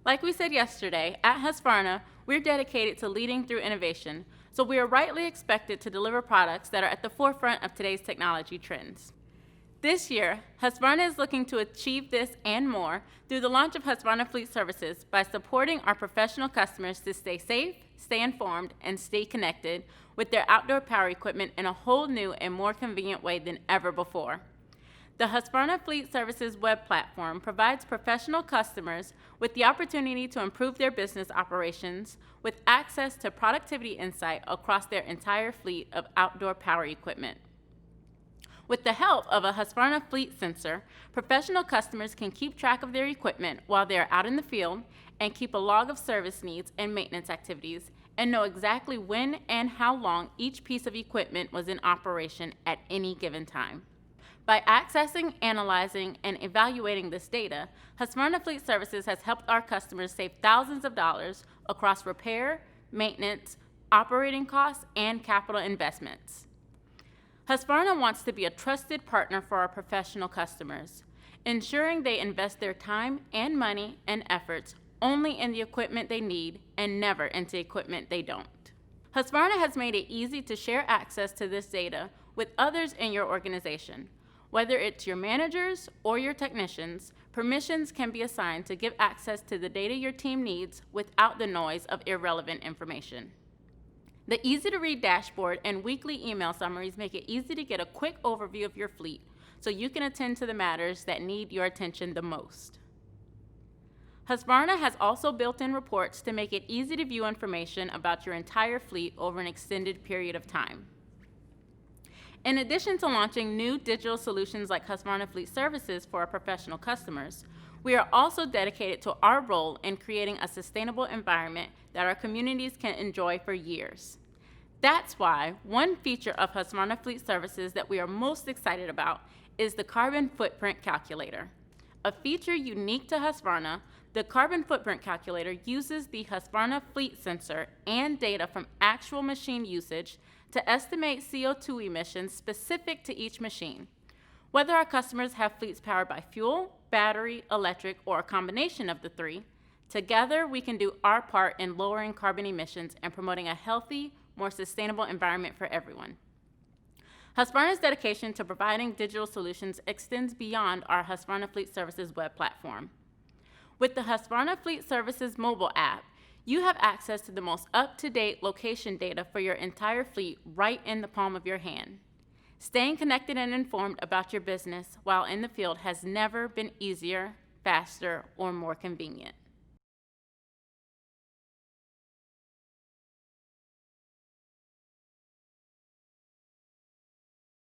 Like we said yesterday, at Husqvarna, we're dedicated to leading through innovation, so we are rightly expected to deliver products that are at the forefront of today's technology trends. This year, Husqvarna is looking to achieve this and more through the launch of Husqvarna Fleet Services by supporting our professional customers to stay safe, stay informed, and stay connected with their outdoor power equipment in a whole new and more convenient way than ever before. The Husqvarna Fleet Services web platform provides professional customers with the opportunity to improve their business operations with access to productivity insight across their entire fleet of outdoor power equipment. With the help of a Husqvarna fleet sensor, professional customers can keep track of their equipment while they are out in the field and keep a log of service needs and maintenance activities and know exactly when and how long each piece of equipment was in operation at any given time. By accessing, analyzing, and evaluating this data, Husqvarna Fleet Services has helped our customers save thousands of dollars across repair, maintenance, operating costs, and capital investments. Husqvarna wants to be a trusted partner for our professional customers, ensuring they invest their time and money and efforts only in the equipment they need and never into equipment they don't. Husqvarna has made it easy to share access to this data with others in your organization. Whether it's your managers or your technicians, permissions can be assigned to give access to the data your team needs without the noise of irrelevant information. The easy-to-read dashboard and weekly email summaries make it easy to get a quick overview of your fleet so you can attend to the matters that need your attention the most. Husqvarna has also built in reports to make it easy to view information about your entire fleet over an extended period of time. In addition to launching new digital solutions like Husqvarna Fleet Services for our professional customers, we are also dedicated to our role in creating a sustainable environment that our communities can enjoy for years. That's why one feature of Husqvarna Fleet Services that we are most excited about is the Carbon Footprint Calculator. A feature unique to Husqvarna, the Carbon Footprint Calculator uses the Husqvarna Fleet Sensor and data from actual machine usage to estimate CO2 emissions specific to each machine. Whether our customers have fleets powered by fuel, battery, electric, or a combination of the three, together we can do our part in lowering carbon emissions and promoting a healthy, more sustainable environment for everyone. Husqvarna's dedication to providing digital solutions extends beyond our Husqvarna Fleet Services web platform. With the Husqvarna Fleet Services mobile app, you have access to the most up-to-date location data for your entire fleet right in the palm of your hand. Staying connected and informed about your business while in the field has never been easier, faster, or more convenient.